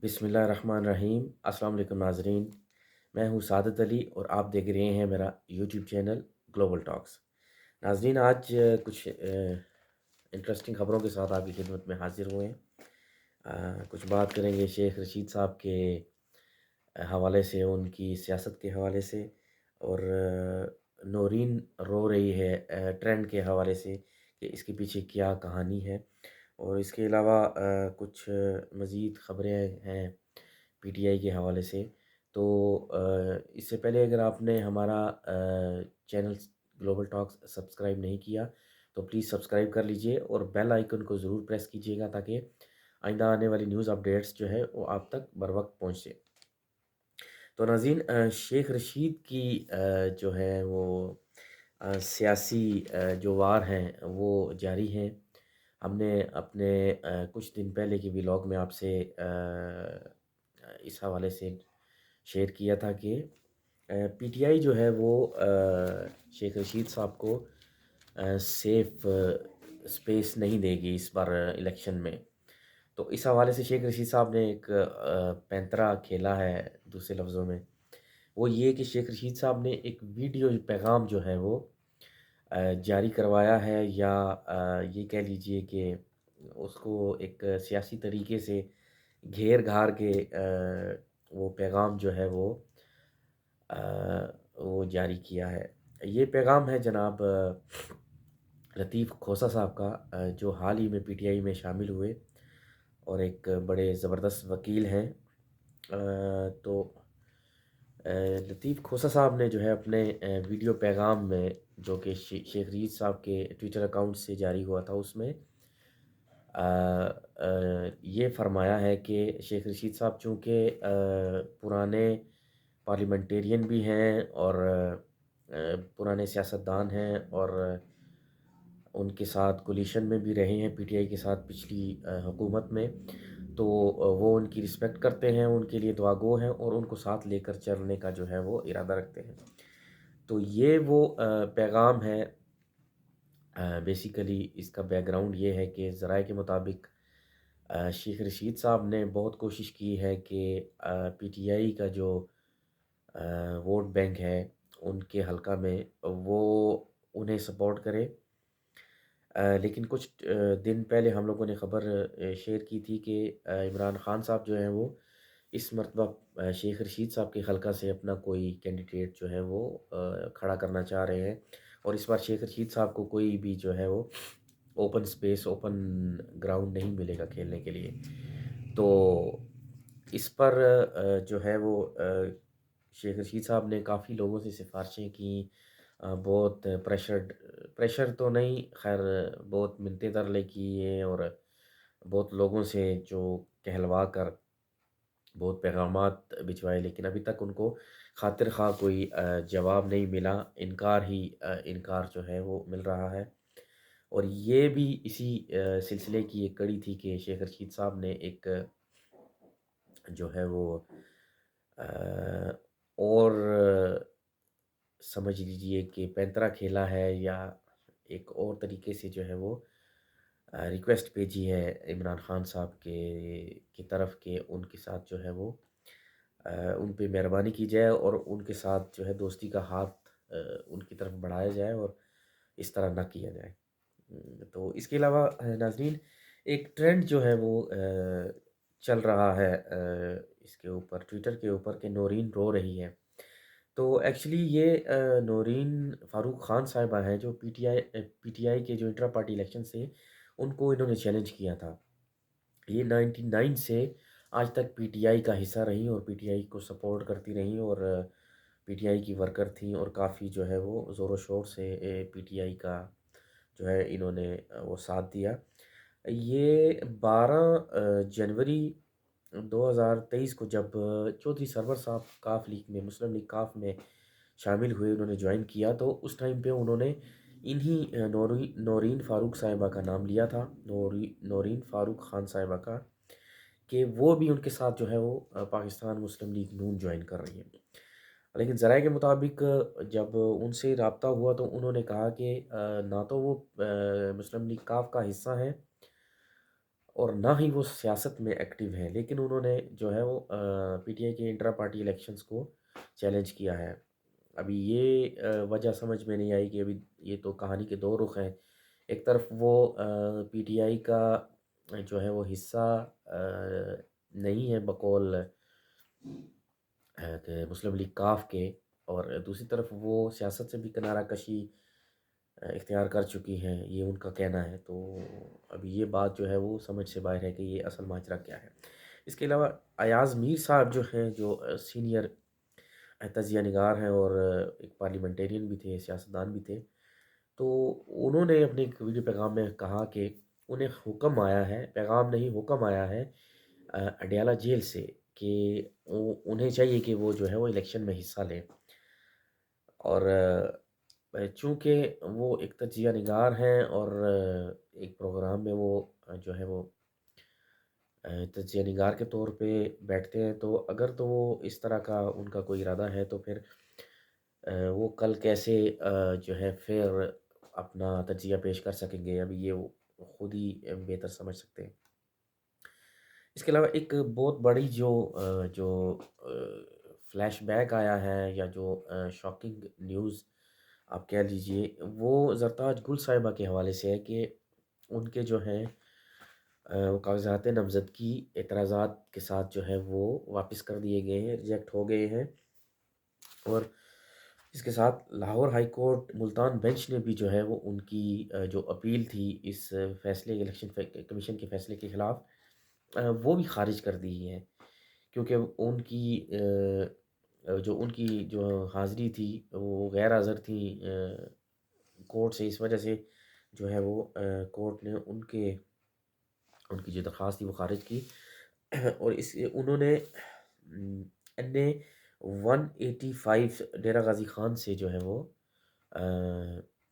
बिस्मिल्लाहिर्रहमानिर्रहीम। अस्सलाम वालेकुम नाज़रीन, मैं हूँ सादत अली और आप देख रहे हैं मेरा यूट्यूब चैनल ग्लोबल टॉक्स। नाज़रीन, आज कुछ इंटरेस्टिंग ख़बरों के साथ आपकी खिदमत में हाज़िर हुए हैं। कुछ बात करेंगे शेख रशीद साहब के हवाले से, उनकी सियासत के हवाले से, और नौरीन रो रही है ट्रेंड के हवाले से कि इसके पीछे क्या कहानी है। और इसके अलावा कुछ मज़ीद ख़बरें हैं पीटीआई के हवाले से। तो इससे पहले अगर आपने हमारा चैनल ग्लोबल टॉक्स सब्सक्राइब नहीं किया तो प्लीज़ सब्सक्राइब कर लीजिए और बेल आइकन को ज़रूर प्रेस कीजिएगा ताकि आइंदा आने वाली न्यूज़ अपडेट्स जो है वो आप तक बर वक्त पहुँचे। तो नाज़रीन, शेख रशीद की जो है वो सियासी जो वार हैं वो जारी हैं। हमने अपने कुछ दिन पहले के व्लॉग में आपसे इस हवाले से शेयर किया था कि पीटीआई जो है वो शेख रशीद साहब को सेफ स्पेस नहीं देगी इस बार इलेक्शन में। तो इस हवाले से शेख रशीद साहब ने एक पैंतरा खेला है। दूसरे लफ्ज़ों में वो ये कि शेख रशीद साहब ने एक वीडियो पैगाम जो है वो जारी करवाया है, या ये कह लीजिए कि उसको एक सियासी तरीके से घेर घार के वो पैगाम जो है अ, वो जारी किया है। ये पैगाम है जनाब लतीफ़ खोसा साहब का, जो हाल ही में पीटीआई में शामिल हुए और एक बड़े ज़बरदस्त वकील हैं। तो लतीफ़ खोसा साहब ने जो है अपने वीडियो पैगाम में, जो कि शेख रशीद साहब के ट्विटर अकाउंट से जारी हुआ था, उसमें ये फ़रमाया है कि शेख रशीद साहब चूँकि पुराने पार्लियामेंटेरियन भी हैं और पुराने सियासतदान हैं और उनके साथ कोलिशन में भी रहे हैं पीटीआई के साथ पिछली हुकूमत में, तो वो उनकी रिस्पेक्ट करते हैं, उनके लिए दुआगो हैं और उनको साथ लेकर चलने का जो है वो इरादा रखते हैं। तो ये वो पैगाम है। बेसिकली इसका बैकग्राउंड ये है कि ज़राए के मुताबिक शेख रशीद साहब ने बहुत कोशिश की है कि पीटीआई का जो वोट बैंक है उनके हलका में वो उन्हें सपोर्ट करे। लेकिन कुछ दिन पहले हम लोगों ने ख़बर शेयर की थी कि इमरान ख़ान साहब जो हैं वो इस मरतबा शेख रशीद साहब के हलका से अपना कोई कैंडिडेट जो है वो खड़ा करना चाह रहे हैं, और इस बार शेख रशीद साहब को कोई भी जो है वो ओपन स्पेस, ओपन ग्राउंड नहीं मिलेगा खेलने के लिए। तो इस पर जो है वो शेख रशीद साहब ने काफ़ी लोगों से सिफ़ारिशें की, बहुत प्रेशर तो नहीं, ख़ैर बहुत मिन्नतें तरले किए और बहुत लोगों से जो कहलवा कर बहुत पैगामात भिजवाए, लेकिन अभी तक उनको खातिर ख़्वाह कोई जवाब नहीं मिला। इनकार ही इनकार जो है वो मिल रहा है। और ये भी इसी सिलसिले की एक कड़ी थी कि शेख रशीद साहब ने एक जो है वो अ, और समझ लीजिए कि पैंतरा खेला है, या एक और तरीके से जो है वो रिक्वेस्ट भेजी है इमरान खान साहब की तरफ के उनके साथ जो है वो उन पे मेहरबानी की जाए और उनके साथ जो है दोस्ती का हाथ उनकी तरफ बढ़ाया जाए और इस तरह ना किया जाए। तो इसके अलावा नाज़रीन, एक ट्रेंड जो है वो चल रहा है इसके ऊपर, ट्विटर के ऊपर, कि नौरीन रो रही है। तो एक्चुअली ये नौरीन फ़ारूक ख़ान साहिबा हैं जो पीटीआई के जो इंट्रा पार्टी इलेक्शन से उनको इन्होंने चैलेंज किया था। ये 99 से आज तक पीटीआई का हिस्सा रहीं और पीटीआई को सपोर्ट करती रहीं और पीटीआई की वर्कर थीं और काफ़ी जो है वो ज़ोर शोर से पीटीआई का जो है इन्होंने वो साथ दिया। ये 12 जनवरी 2023 को जब चौधरी सरवर साहब काफ लीग में, मुस्लिम लीग काफ में शामिल हुए, उन्होंने ज्वाइन किया, तो उस टाइम पे उन्होंने इन्हीं नौरीन फ़ारूक साहिबा का नाम लिया था, नौरीन फ़ारूक ख़ान साहिबा का, कि वो भी उनके साथ जो है वो पाकिस्तान मुस्लिम लीग नून ज्वाइन कर रही हैं। लेकिन ज़राए के मुताबिक जब उनसे रब्ता हुआ तो उन्होंने कहा कि ना तो वो मुस्लिम लीग काफ का हिस्सा हैं اور نہ ہی وہ سیاست میں ایکٹیو ہیں، لیکن انہوں نے جو ہے وہ پی ٹی آئی کے انٹرا پارٹی الیکشنز کو چیلنج کیا ہے۔ ابھی یہ وجہ سمجھ میں نہیں آئی کہ ابھی یہ تو کہانی کے دو رخ ہیں۔ ایک طرف وہ پی ٹی آئی کا جو ہے وہ حصہ نہیں ہے بقول کہ مسلم لیگ کاف کے، اور دوسری طرف وہ سیاست سے بھی کنارہ کشی اختیار کر چکی ہیں، یہ ان کا کہنا ہے۔ تو ابھی یہ بات جو ہے وہ سمجھ سے باہر ہے کہ یہ اصل ماجرا کیا ہے۔ اس کے علاوہ ایاز میر صاحب جو ہیں، جو سینئر تجزیہ نگار ہیں اور ایک پارلیمنٹیرین بھی تھے، سیاستدان بھی تھے، تو انہوں نے اپنے ایک ویڈیو پیغام میں کہا کہ انہیں حکم آیا ہے، پیغام نہیں حکم آیا ہے اڈیالہ جیل سے، کہ انہیں چاہیے کہ وہ جو ہے وہ الیکشن میں حصہ لیں، اور چونکہ وہ ایک تجزیہ نگار ہیں اور ایک پروگرام میں وہ جو ہے وہ تجزیہ نگار کے طور پہ بیٹھتے ہیں، تو اگر تو وہ اس طرح کا ان کا کوئی ارادہ ہے تو پھر وہ کل کیسے جو ہے پھر اپنا تجزیہ پیش کر سکیں گے؟ ابھی یہ وہ خود ہی بہتر سمجھ سکتے ہیں۔ اس کے علاوہ ایک بہت بڑی جو فلیش بیک آیا ہے، یا جو شاکنگ نیوز آپ کہہ لیجئے، وہ زرتاج گل صاحبہ کے حوالے سے ہے کہ ان کے جو ہیں وہ کاغذات نامزدگی اعتراضات کے ساتھ جو ہے وہ واپس کر دیے گئے ہیں، ریجیکٹ ہو گئے ہیں، اور اس کے ساتھ Lahore high court Multan bench نے بھی جو ہے وہ ان کی جو اپیل تھی اس فیصلے الیکشن کمیشن کے فیصلے کے خلاف، وہ بھی خارج کر دی ہے، کیونکہ ان کی جو ان کی جو حاضری تھی وہ غیر حاضر تھی کورٹ سے، اس وجہ سے جو ہے وہ کورٹ نے ان کی جو درخواست تھی وہ خارج کی، اور انہوں نے این اے 185 ڈیرہ غازی خان سے جو ہے وہ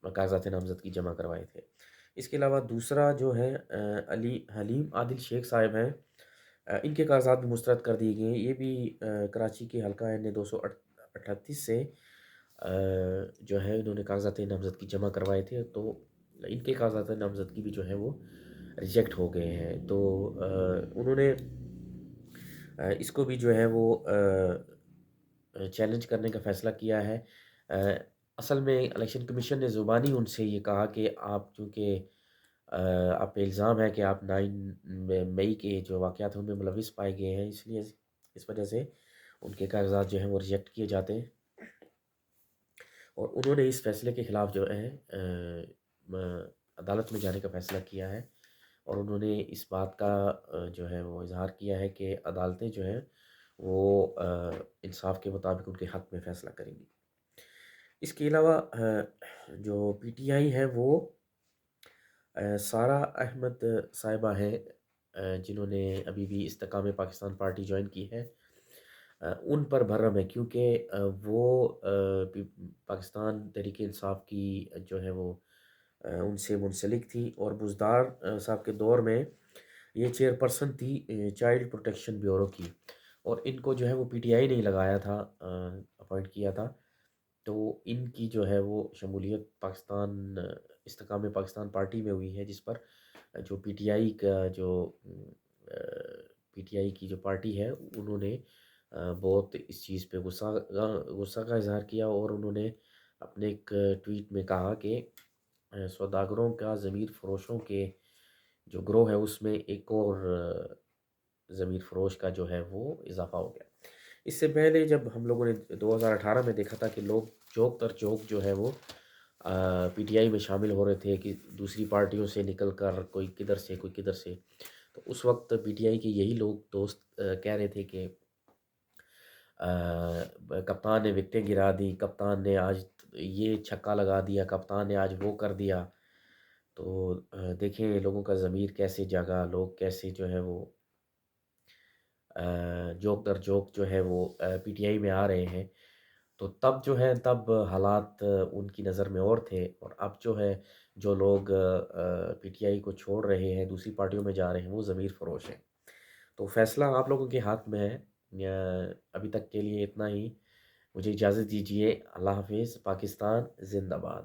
کاغذات نامزدگی جمع کروائے تھے۔ اس کے علاوہ دوسرا جو ہے علی حلیم عادل شیخ صاحب ہیں، ان کے کاغذات بھی مسترد کر دیے گئے ہیں، یہ بھی کراچی کے حلقہ این اے 238 سے جو ہے انہوں نے کاغذات نامزدگی جمع کروائے تھے، تو ان کے کاغذات نامزدگی بھی جو ہے وہ ریجیکٹ ہو گئے ہیں۔ تو انہوں نے اس کو بھی جو ہے وہ چیلنج کرنے کا فیصلہ کیا ہے۔ اصل میں الیکشن کمیشن نے زبانی ان سے یہ کہا کہ آپ چونکہ آپ پہ الزام ہے کہ آپ 9 مئی کے جو واقعات ہیں ان میں ملوث پائے گئے ہیں، اس لیے اس وجہ سے ان کے کاغذات جو ہیں وہ ریجیکٹ کیے جاتے ہیں، اور انہوں نے اس فیصلے کے خلاف جو ہے عدالت میں جانے کا فیصلہ کیا ہے، اور انہوں نے اس بات کا جو ہے وہ اظہار کیا ہے کہ عدالتیں جو ہیں وہ انصاف کے مطابق ان کے حق میں فیصلہ کریں گی۔ اس کے علاوہ جو پی ٹی آئی ہے وہ سارہ احمد صاحبہ ہیں، جنہوں نے ابھی بھی استحکام پاکستان پارٹی جوائن کی ہے، ان پر بھرم ہے، کیونکہ وہ پاکستان تحریک انصاف کی جو ہے وہ ان سے منسلک تھی، اور بزدار صاحب کے دور میں یہ چیئرپرسن تھی چائلڈ پروٹیکشن بیورو کی، اور ان کو جو ہے وہ پی ٹی آئی نہیں لگایا تھا، اپوائنٹ کیا تھا، تو ان کی جو ہے وہ شمولیت پاکستان استحکام پاکستان پارٹی میں ہوئی ہے، جس پر جو پی ٹی آئی کا جو پی ٹی آئی کی جو پارٹی ہے انہوں نے بہت اس چیز پہ غصہ کا اظہار کیا، اور انہوں نے اپنے ایک ٹویٹ میں کہا کہ سوداگروں کا ضمیر فروشوں کے جو گروہ ہے اس میں ایک اور ضمیر فروش کا جو ہے وہ اضافہ ہو گیا۔ اس سے پہلے جب ہم لوگوں نے 2018 میں دیکھا تھا کہ لوگ چوک در چوک جو ہے وہ پی ٹی آئی میں شامل ہو رہے تھے، کہ دوسری پارٹیوں سے نکل کر کوئی کدھر سے کوئی کدھر سے، تو اس وقت پی ٹی آئی کے یہی لوگ دوست کہہ رہے تھے کہ کپتان نے وکٹیں گرا دی، کپتان نے آج یہ چھکا لگا دیا، کپتان نے آج وہ کر دیا، تو دیکھیں لوگوں کا ضمیر کیسے جاگا، لوگ کیسے جو ہے وہ جوک در جوک جو ہے وہ پی ٹی آئی میں آ رہے ہیں، تو تب جو ہے تب حالات ان کی نظر میں اور تھے، اور اب جو ہے جو لوگ پی ٹی آئی کو چھوڑ رہے ہیں دوسری پارٹیوں میں جا رہے ہیں وہ ضمیر فروش ہیں۔ تو فیصلہ آپ لوگوں کے ہاتھ میں ہے۔ ابھی تک کے لیے اتنا ہی، مجھے اجازت دیجیے، اللہ حافظ، پاکستان زندہ باد۔